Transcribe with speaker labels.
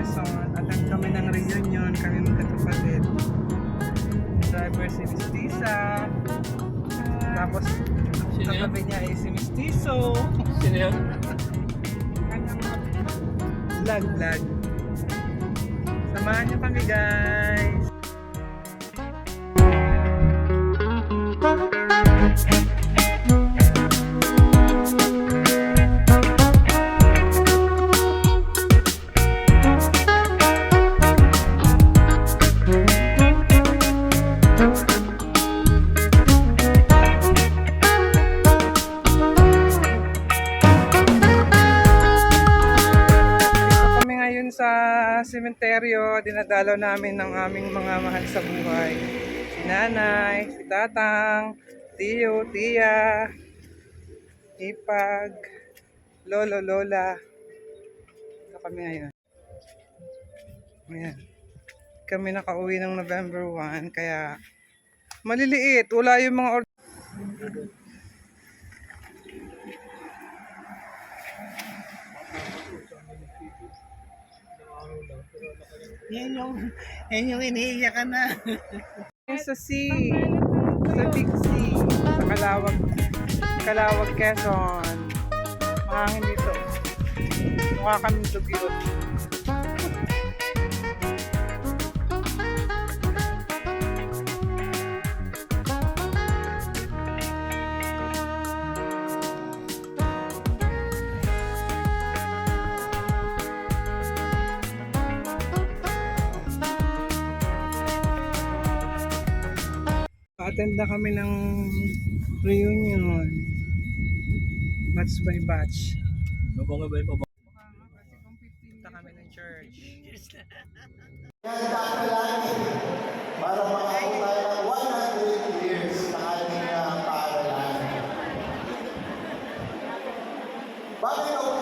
Speaker 1: Quezon. Attend kami ng reunion, kami magkakapatid. Driver si Miss Tisa. Tapos,
Speaker 2: Sino yun?
Speaker 1: katabi niya ay si Miss Tiso.
Speaker 2: Sino yun?
Speaker 1: Kanyang vlog. Samahan niyo kami, guys. Sa sementeryo, dinadalaw namin ng aming mga mahal sa buhay. Si nanay, si tatang, tiyo, tiya, ipag, lolo, lola. Ito kami ngayon. Ayan. Kami nakauwi ng November 1, kaya maliliit. Wala yung mga
Speaker 3: Yan yung iniiyakan na.
Speaker 1: sa Big C, sa Calawag, Quezon. Mahangin dito. Mukha kami dugyot. Attend na kami ng reunion. Batch by batch.
Speaker 2: Mabanga ba yung pabanga?
Speaker 1: Punta kami ng church.
Speaker 4: Para makaabot tayo ng 100 years na aming paaralan. Bakit